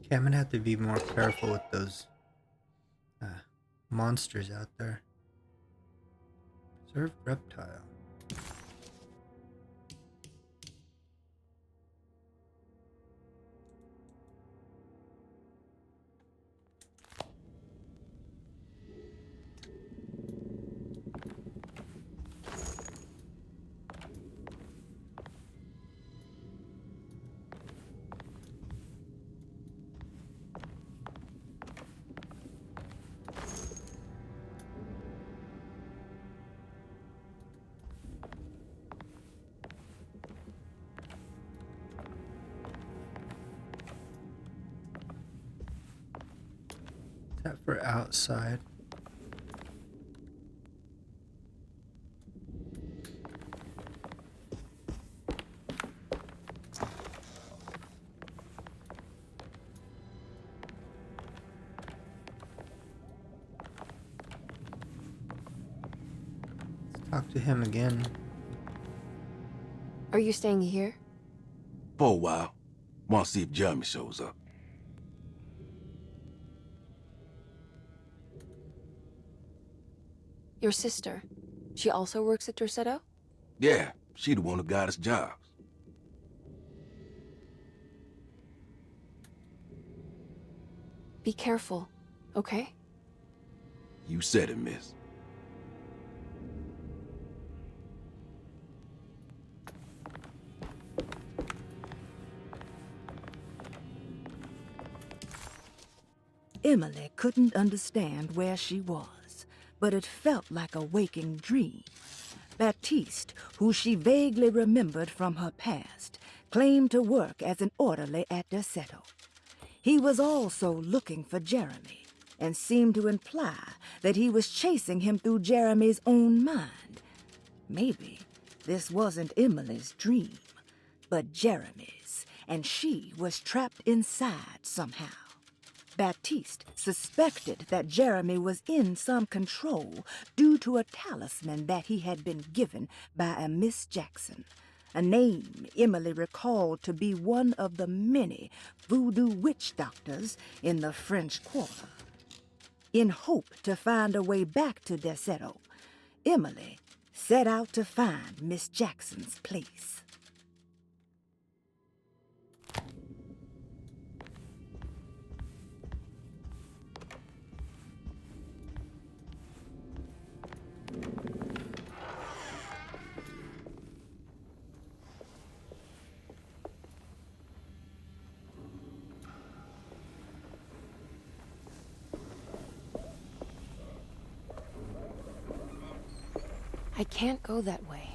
Okay, I'm gonna have to be more careful with those uh, monsters out there. Preserved reptile. Is that for outside? Let's talk to him again. Are you staying here? For a while. Want to see if Jeremy shows up. Your sister. She also works at Derceto? Yeah, she the one who got us jobs. Be careful, okay? You said it, miss. Emily couldn't understand where she was, but it felt like a waking dream. Baptiste, who she vaguely remembered from her past, claimed to work as an orderly at Derceto. He was also looking for Jeremy, and seemed to imply that he was chasing him through Jeremy's own mind. Maybe this wasn't Emily's dream, but Jeremy's, and she was trapped inside somehow. Baptiste suspected that Jeremy was in some control due to a talisman that he had been given by a Miss Jackson, a name Emily recalled to be one of the many voodoo witch doctors in the French Quarter. In hope to find a way back to Derceto, Emily set out to find Miss Jackson's place. I can't go that way.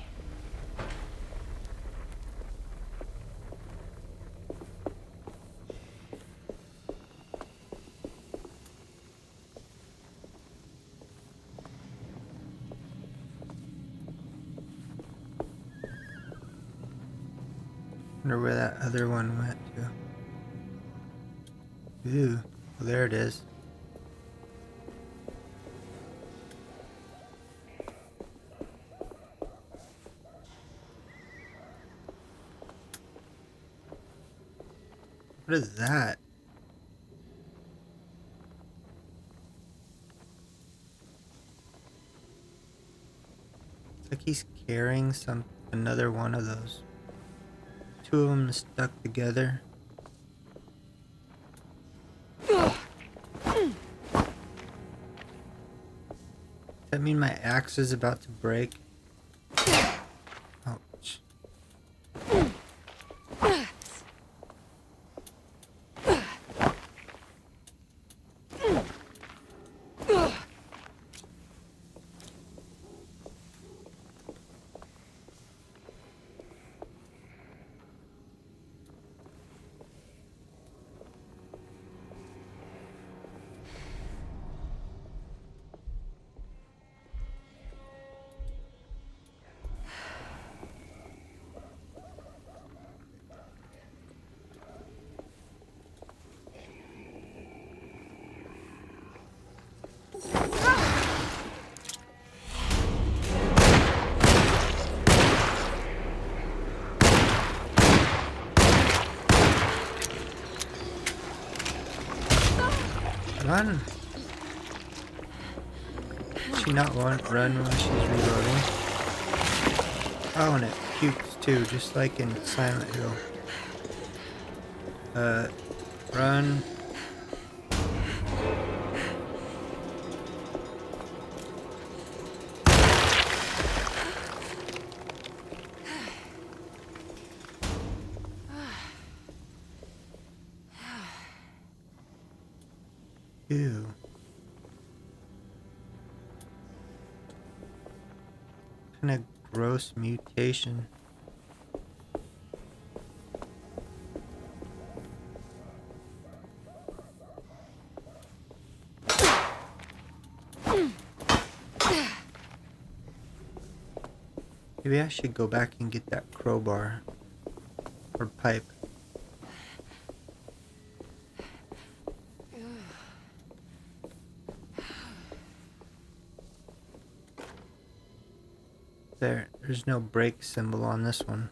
Wonder where that other one went to. Ooh, well, there it is. What is that? It's like he's carrying another one of those. Two of them stuck together. Does that mean my axe is about to break? Ouch. Run! Did she not run while she's reloading? Oh, and it pukes too, just like in Silent Hill. Run. Ew. Kind of gross mutation. Maybe I should go back and get that crowbar or pipe. There's no break symbol on this one.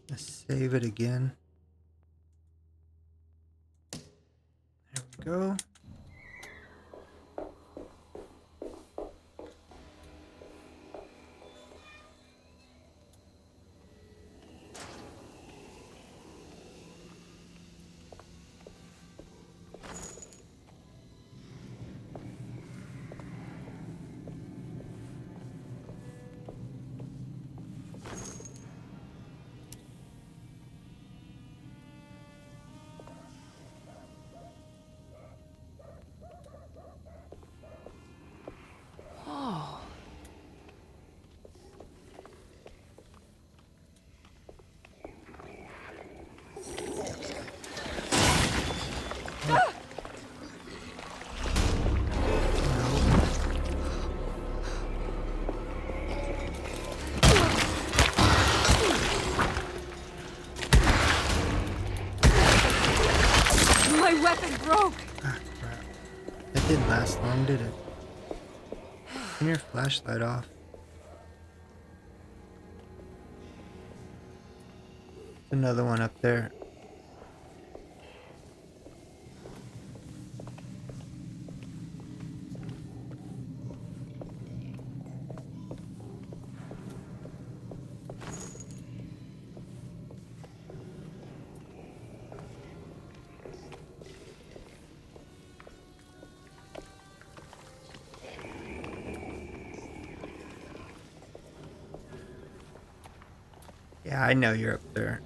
Let's save it again. There we go. Oh. My weapon broke! Ah, crap. That didn't last long, did it? Turn your flashlight off. Another one up there. Yeah, I know you're up there.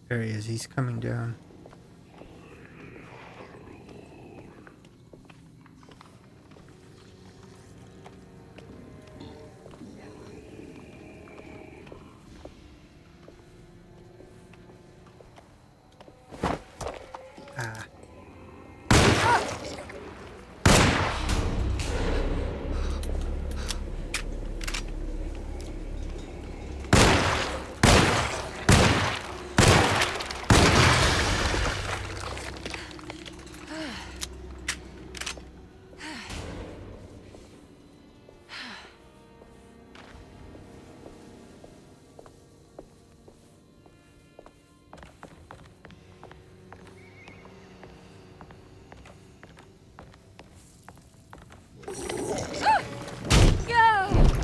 There he is. He's coming down. Ah.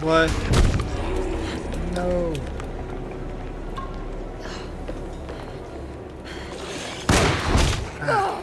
What? No. Ah.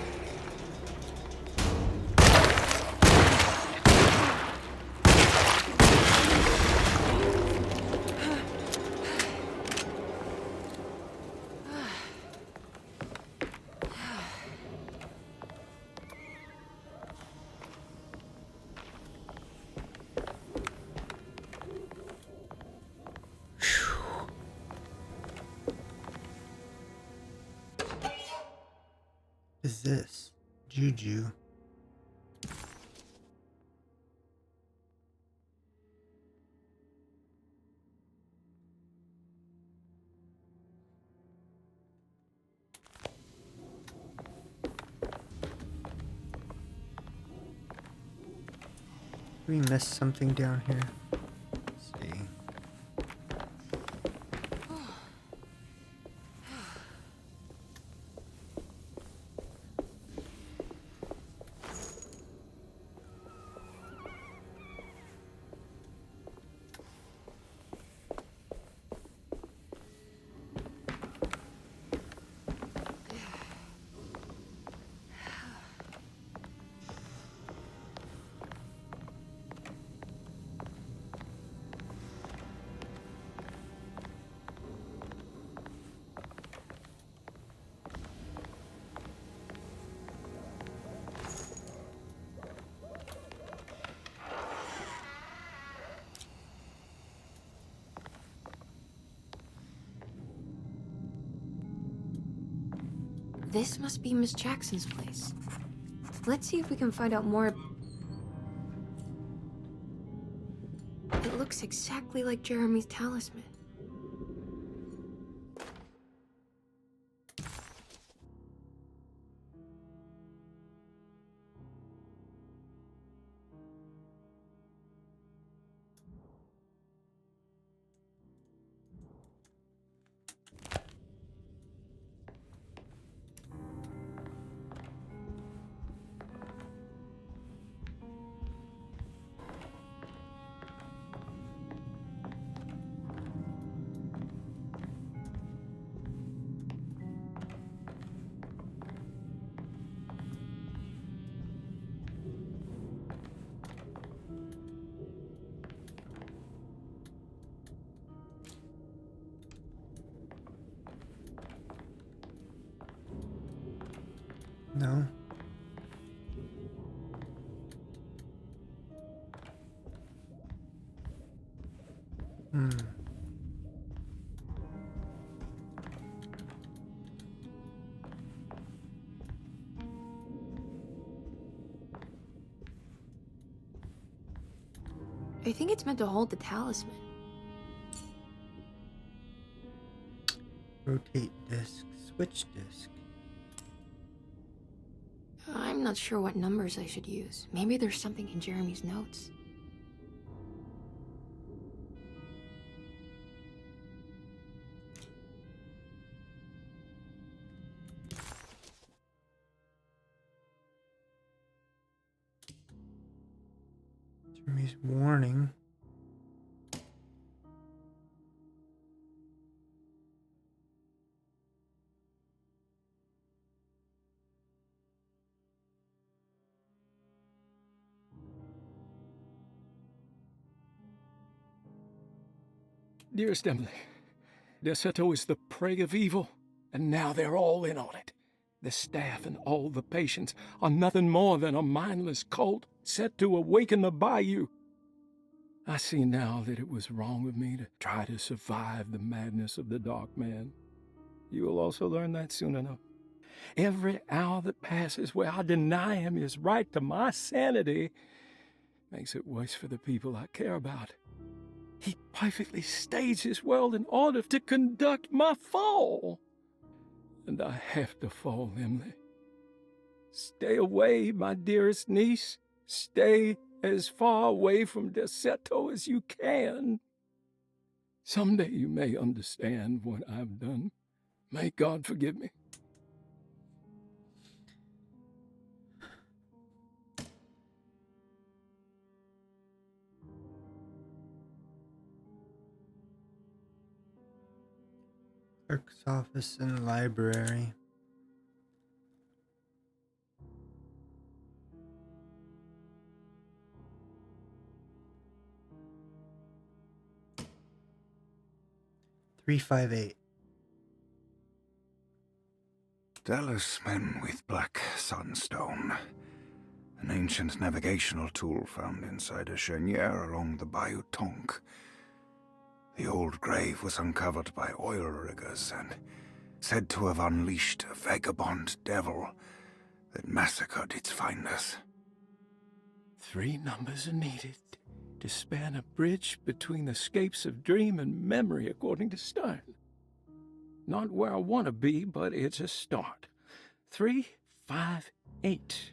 is this? Juju. We missed something down here. Let's see. This must be Miss Jackson's place. Let's see if we can find out more. It looks exactly like Jeremy's talisman. No. Hmm. I think it's meant to hold the talisman. Rotate disc. Switch disc. I'm not sure what numbers I should use. Maybe there's something in Jeremy's notes. Jeremy's warning. Dearest Emily, Derceto is the prey of evil, and now they're all in on it. The staff and all the patients are nothing more than a mindless cult set to awaken the bayou. I see now that it was wrong of me to try to survive the madness of the Dark Man. You will also learn that soon enough. Every hour that passes where I deny him his right to my sanity makes it worse for the people I care about. He perfectly staged his world in order to conduct my fall. And I have to fall, Emily. Stay away, my dearest niece. Stay as far away from Derceto as you can. Someday you may understand what I've done. May God forgive me. Clerk's office and library. $358. Talisman with black sunstone. An ancient navigational tool found inside a cheniere along the Bayou Tonk. The old grave was uncovered by oil riggers and said to have unleashed a vagabond devil that massacre didst find us. 3 numbers are needed to span a bridge between the scapes of dream and memory, according to Stern. Not where I want to be, but it's a start. 3, 5, 8.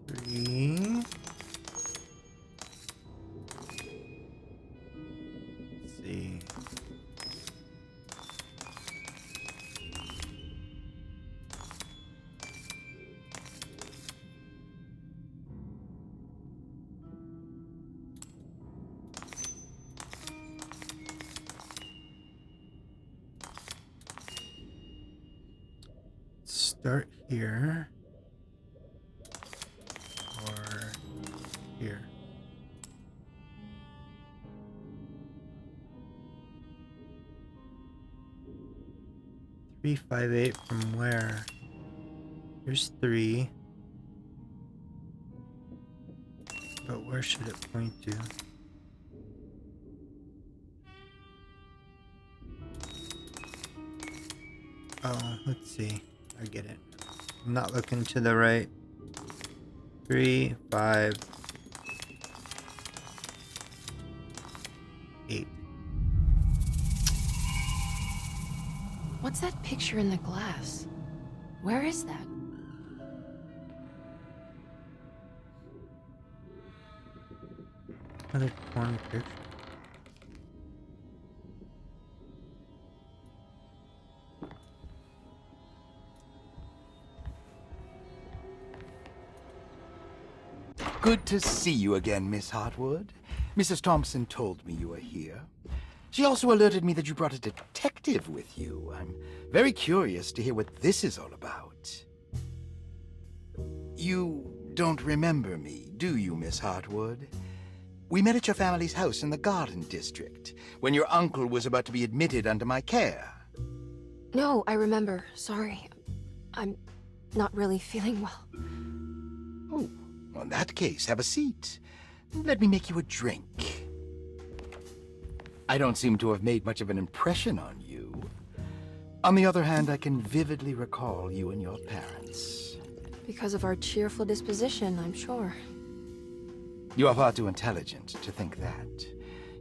Three. Let's see. Start here. Or here. Three, 5, 8 from where? Here's 3. But where should it point to? Oh, let's see. I get it. I'm not looking to the right. 3, 5, 8. What's that picture in the glass? Where is that? Another porn picture. Good to see you again, Miss Hartwood. Mrs. Thompson told me you were here. She also alerted me that you brought a detective with you. I'm very curious to hear what this is all about. You don't remember me, do you, Miss Hartwood? We met at your family's house in the Garden District, when your uncle was about to be admitted under my care. No, I remember. Sorry. I'm not really feeling well. Oh, well, in that case, have a seat. Let me make you a drink. I don't seem to have made much of an impression on you. On the other hand, I can vividly recall you and your parents. Because of our cheerful disposition, I'm sure. You are far too intelligent to think that.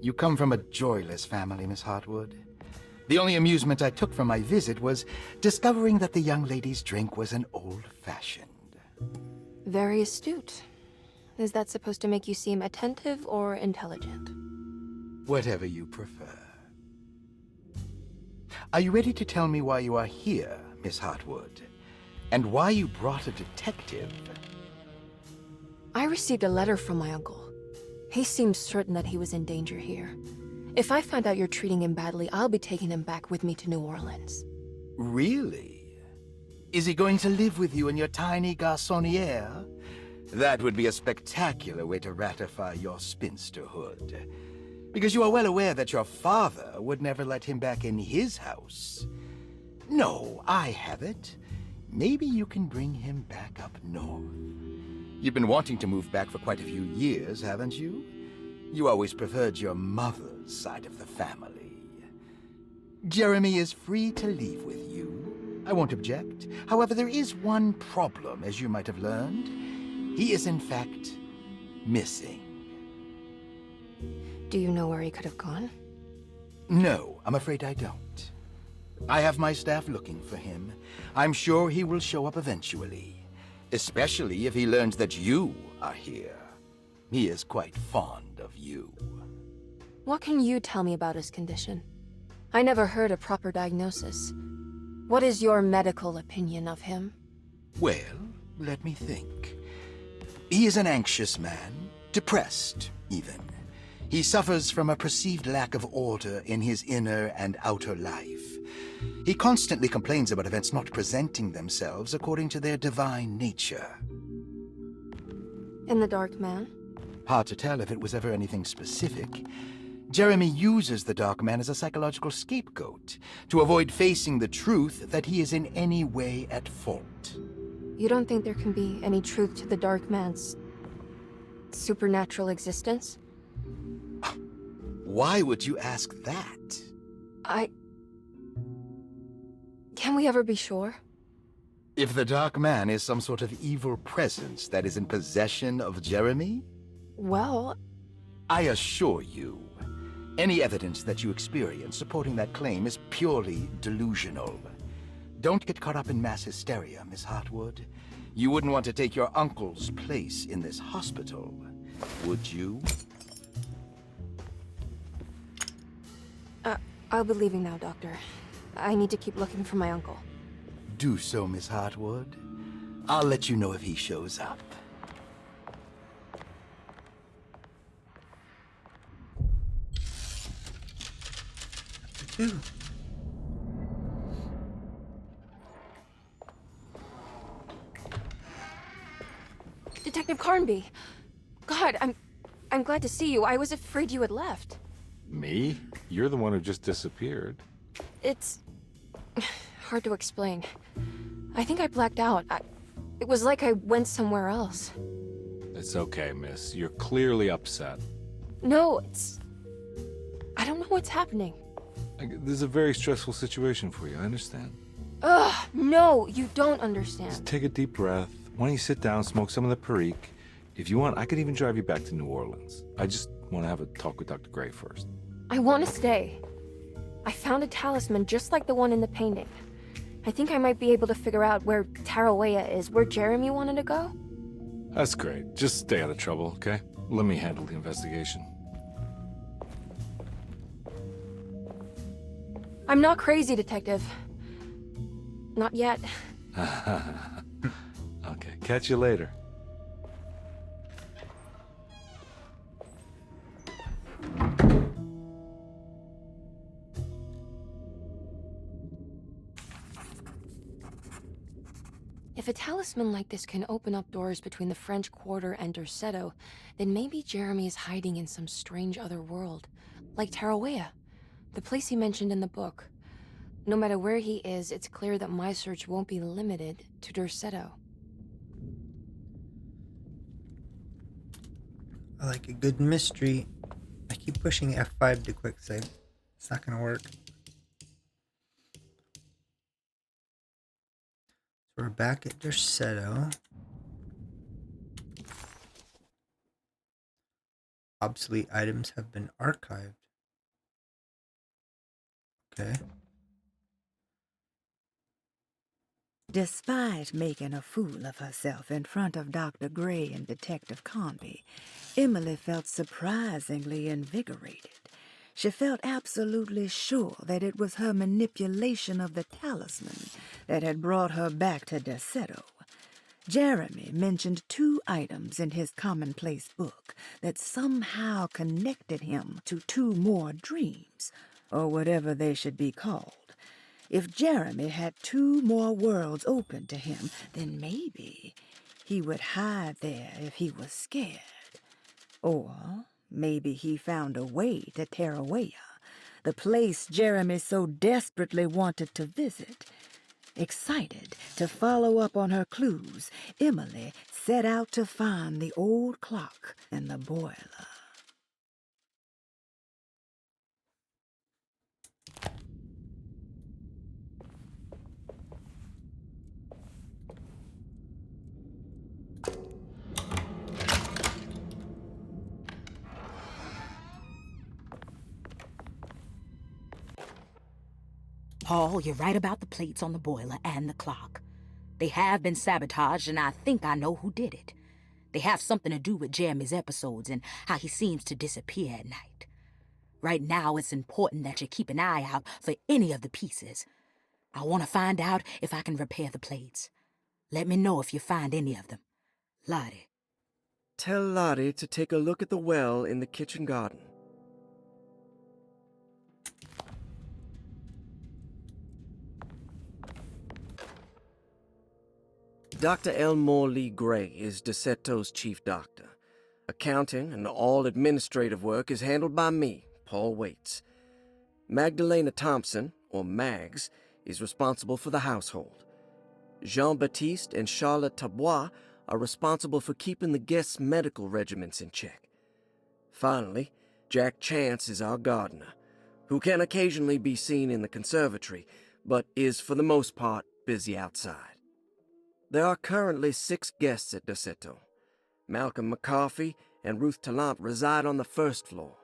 You come from a joyless family, Miss Hartwood. The only amusement I took from my visit was discovering that the young lady's drink was an old-fashioned. Very astute. Is that supposed to make you seem attentive or intelligent? Whatever you prefer. Are you ready to tell me why you are here, Miss Hartwood? And why you brought a detective? I received a letter from my uncle. He seems certain that he was in danger here. If I find out you're treating him badly, I'll be taking him back with me to New Orleans. Really? Is he going to live with you in your tiny garçonniere? That would be a spectacular way to ratify your spinsterhood. Because you are well aware that your father would never let him back in his house. No, I have it. Maybe you can bring him back up north. You've been wanting to move back for quite a few years, haven't you? You always preferred your mother's side of the family. Jeremy is free to leave with you. I won't object. However, there is one problem, as you might have learned. He is, in fact, missing. Do you know where he could have gone? No, I'm afraid I don't. I have my staff looking for him. I'm sure he will show up eventually. Especially if he learns that you are here. He is quite fond of you. What can you tell me about his condition? I never heard a proper diagnosis. What is your medical opinion of him? Well, let me think. He is an anxious man, depressed, even. He suffers from a perceived lack of order in his inner and outer life. He constantly complains about events not presenting themselves according to their divine nature. And the Dark Man? Hard to tell if it was ever anything specific. Jeremy uses the Dark Man as a psychological scapegoat to avoid facing the truth that he is in any way at fault. You don't think there can be any truth to the Dark Man's supernatural existence? Why would you ask that? Can we ever be sure? If the Dark Man is some sort of evil presence that is in possession of Jeremy? Well, I assure you, any evidence that you experience supporting that claim is purely delusional. Don't get caught up in mass hysteria, Miss Hartwood. You wouldn't want to take your uncle's place in this hospital, would you? I'll be leaving now, Doctor. I need to keep looking for my uncle. Do so, Miss Hartwood. I'll let you know if he shows up. Two. Detective Carnby! God, I'm glad to see you. I was afraid you had left. Me? You're the one who just disappeared. It's hard to explain. I think I blacked out. It was like I went somewhere else. It's okay, miss. You're clearly upset. No, I don't know what's happening. This is a very stressful situation for you, I understand. Ugh, no, you don't understand. Just take a deep breath. Why don't you sit down, smoke some of the Perique? If you want, I could even drive you back to New Orleans. I just want to have a talk with Dr. Gray first. I want to stay. I found a talisman just like the one in the painting. I think I might be able to figure out where Tarawea is, where Jeremy wanted to go. That's great. Just stay out of trouble, okay? Let me handle the investigation. I'm not crazy, Detective. Not yet. Okay, catch you later. If a talisman like this can open up doors between the French Quarter and Derceto, then maybe Jeremy is hiding in some strange other world. Like Tarawea, the place he mentioned in the book. No matter where he is, it's clear that my search won't be limited to Derceto. I like a good mystery. I keep pushing F5 to quick save. It's not gonna work. So we're back at Derceto. Obsolete items have been archived. Okay. Despite making a fool of herself in front of Dr. Gray and Detective Carnby, Emily felt surprisingly invigorated. She felt absolutely sure that it was her manipulation of the talisman that had brought her back to Derceto. Jeremy mentioned 2 items in his commonplace book that somehow connected him to 2 more dreams, or whatever they should be called. If Jeremy had 2 more worlds open to him, then maybe he would hide there if he was scared. Or maybe he found a way to Tarawea, the place Jeremy so desperately wanted to visit. Excited to follow up on her clues, Emily set out to find the old clock and the boiler. Paul, you're right about the plates on the boiler and the clock. They have been sabotaged, and I think I know who did it. They have something to do with Jeremy's episodes and how he seems to disappear at night. Right now, it's important that you keep an eye out for any of the pieces. I want to find out if I can repair the plates. Let me know if you find any of them. Lottie. Tell Lottie to take a look at the well in the kitchen garden. Dr. Elmore Lee Gray is Derceto's chief doctor. Accounting and all administrative work is handled by me, Paul Waits. Magdalena Thompson, or Mags, is responsible for the household. Jean-Baptiste and Charlotte Tabois are responsible for keeping the guests' medical regimens in check. Finally, Jack Chance is our gardener, who can occasionally be seen in the conservatory, but is for the most part busy outside. There are currently 6 guests at Derceto. Malcolm McCarthy and Ruth Tallant reside on the first floor.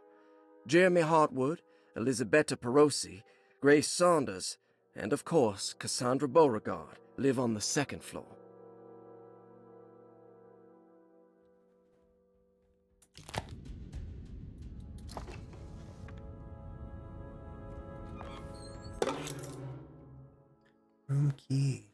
Jeremy Hartwood, Elisabetta Perosi, Grace Saunders, and of course Cassandra Beauregard live on the second floor. Room key.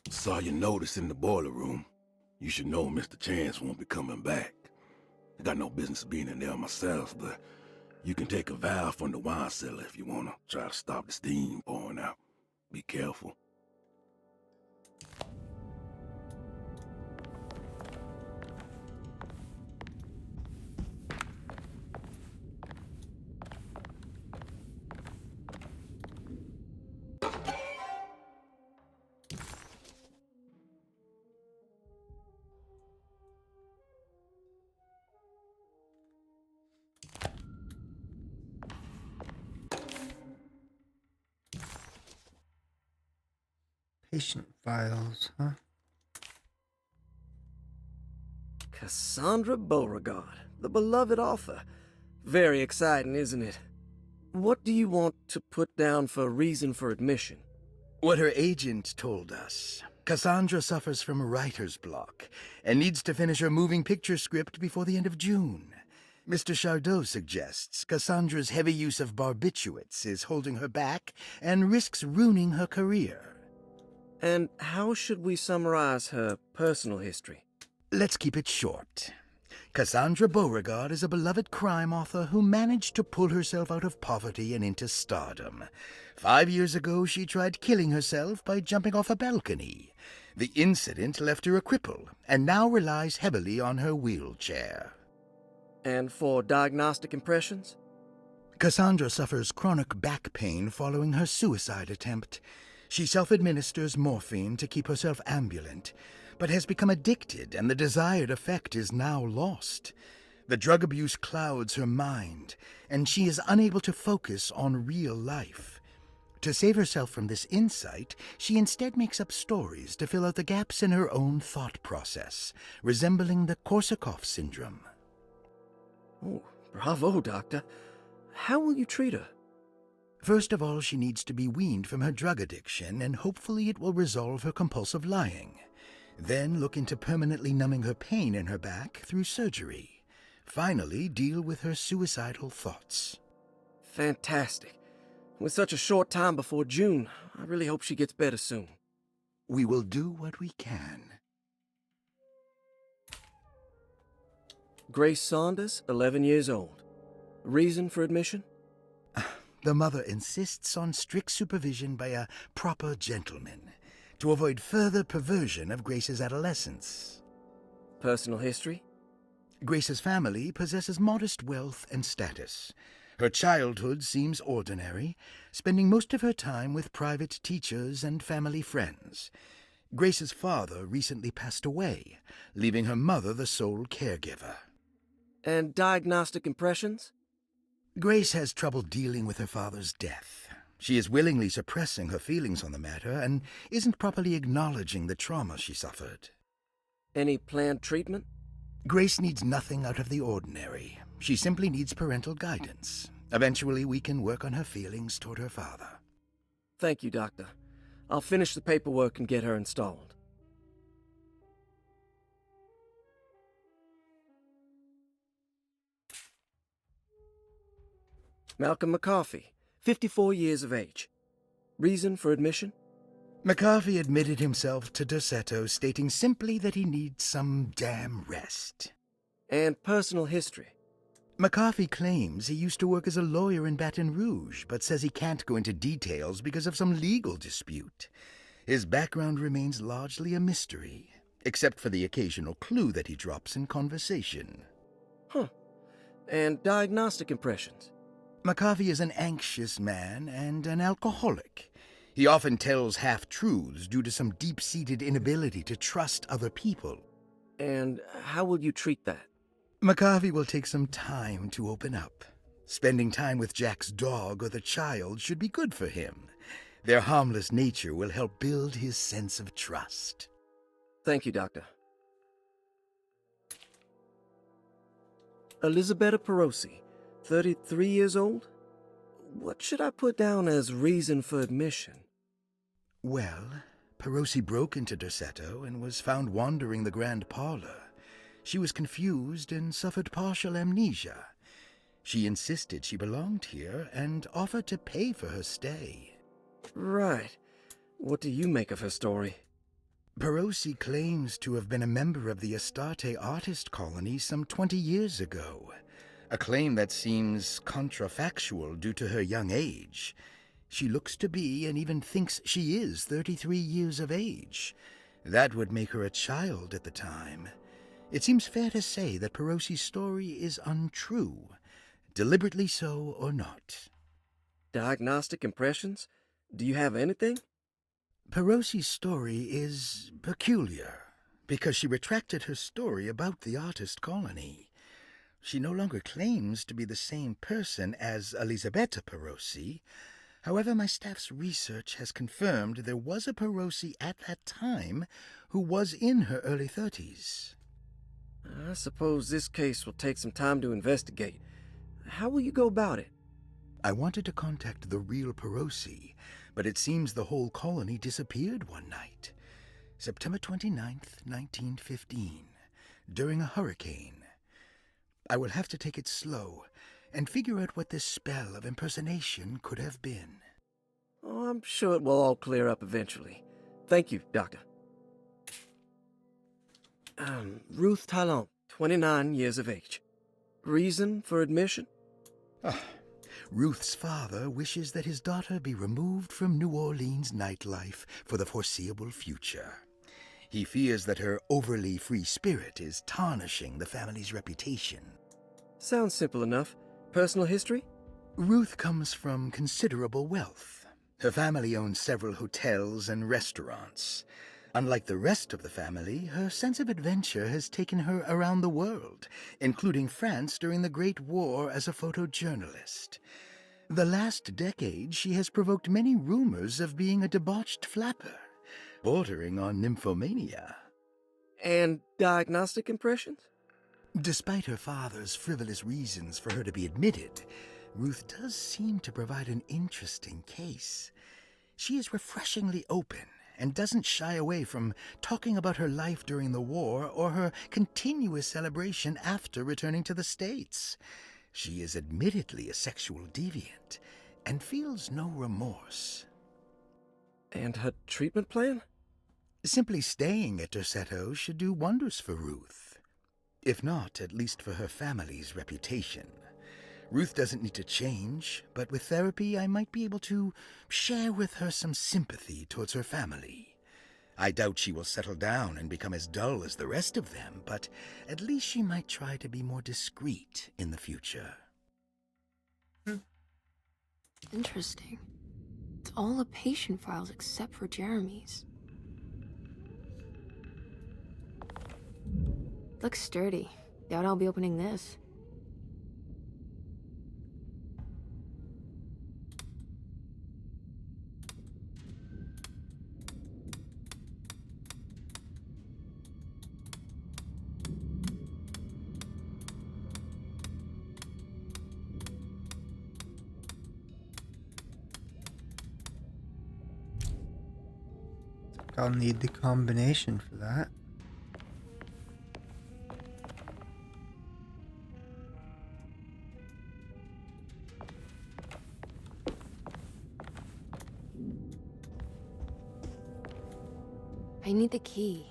Saw your notice in the boiler room. You should know Mr. Chance won't be coming back. I got no business being in there myself, but you can take a valve from the wine cellar if you want to try to stop the steam pouring out. Be careful. Patient files, huh? Cassandra Beauregard, the beloved author. Very exciting, isn't it? What do you want to put down for reason for admission? What her agent told us. Cassandra suffers from writer's block and needs to finish her moving picture script before the end of June. Mr. Chardot suggests Cassandra's heavy use of barbiturates is holding her back and risks ruining her career. And how should we summarize her personal history? Let's keep it short. Cassandra Beauregard is a beloved crime author who managed to pull herself out of poverty and into stardom. 5 years ago, she tried killing herself by jumping off a balcony. The incident left her a cripple, and now relies heavily on her wheelchair. And for diagnostic impressions? Cassandra suffers chronic back pain following her suicide attempt. She self-administers morphine to keep herself ambulant, but has become addicted, and the desired effect is now lost. The drug abuse clouds her mind, and she is unable to focus on real life. To save herself from this insight, she instead makes up stories to fill out the gaps in her own thought process, resembling the Korsakoff syndrome. Oh, bravo, Doctor. How will you treat her? First of all, she needs to be weaned from her drug addiction, and hopefully it will resolve her compulsive lying. Then look into permanently numbing her pain in her back through surgery. Finally, deal with her suicidal thoughts. Fantastic. With such a short time before June, I really hope she gets better soon. We will do what we can. Grace Saunders, 11 years old. Reason for admission? The mother insists on strict supervision by a proper gentleman to avoid further perversion of Grace's adolescence. Personal history? Grace's family possesses modest wealth and status. Her childhood seems ordinary, spending most of her time with private teachers and family friends. Grace's father recently passed away, leaving her mother the sole caregiver. And diagnostic impressions? Grace has trouble dealing with her father's death. She is willingly suppressing her feelings on the matter and isn't properly acknowledging the trauma she suffered. Any planned treatment? Grace needs nothing out of the ordinary. She simply needs parental guidance. Eventually, we can work on her feelings toward her father. Thank you, Doctor. I'll finish the paperwork and get her installed. Malcolm McCarthy, 54 years of age. Reason for admission? McCarthy admitted himself to Derceto, stating simply that he needs some damn rest. And personal history? McCarthy claims he used to work as a lawyer in Baton Rouge, but says he can't go into details because of some legal dispute. His background remains largely a mystery, except for the occasional clue that he drops in conversation. Huh. And diagnostic impressions? McCarthy is an anxious man and an alcoholic. He often tells half-truths due to some deep-seated inability to trust other people. And how will you treat that? McCarthy will take some time to open up. Spending time with Jack's dog or the child should be good for him. Their harmless nature will help build his sense of trust. Thank you, Doctor. Elisabetta Perosi, 33 years old? What should I put down as reason for admission? Well, Perosi broke into Derceto and was found wandering the grand parlor. She was confused and suffered partial amnesia. She insisted she belonged here and offered to pay for her stay. Right. What do you make of her story? Perosi claims to have been a member of the Astarte artist colony some 20 years ago. A claim that seems contrafactual due to her young age. She looks to be and even thinks she is 33 years of age. That would make her a child at the time. It seems fair to say that Perosi's story is untrue, deliberately so or not. Diagnostic impressions? Do you have anything? Perosi's story is peculiar, because she retracted her story about the artist colony. She no longer claims to be the same person as Elisabetta Perosi. However, my staff's research has confirmed there was a Perosi at that time who was in her early 30s. I suppose this case will take some time to investigate. How will you go about it? I wanted to contact the real Perosi, but it seems the whole colony disappeared one night. September 29th, 1915, during a hurricane. I will have to take it slow and figure out what this spell of impersonation could have been. Oh, I'm sure it will all clear up eventually. Thank you, Doctor. Ruth Talon, 29 years of age. Reason for admission? Ruth's father wishes that his daughter be removed from New Orleans nightlife for the foreseeable future. He fears that her overly free spirit is tarnishing the family's reputation. Sounds simple enough. Personal history? Ruth comes from considerable wealth. Her family owns several hotels and restaurants. Unlike the rest of the family, her sense of adventure has taken her around the world, including France during the Great War as a photojournalist. The last decade, she has provoked many rumors of being a debauched flapper, bordering on nymphomania. And diagnostic impressions? Despite her father's frivolous reasons for her to be admitted, Ruth does seem to provide an interesting case. She is refreshingly open and doesn't shy away from talking about her life during the war or her continuous celebration after returning to the States. She is admittedly a sexual deviant and feels no remorse. And her treatment plan? Simply staying at Derceto should do wonders for Ruth. If not, at least for her family's reputation. Ruth doesn't need to change, but with therapy I might be able to share with her some sympathy towards her family. I doubt she will settle down and become as dull as the rest of them, but at least she might try to be more discreet in the future. Interesting. It's all the patient files except for Jeremy's. Looks sturdy. Doubt I'll be opening this. I'll need the combination for that. I need the key.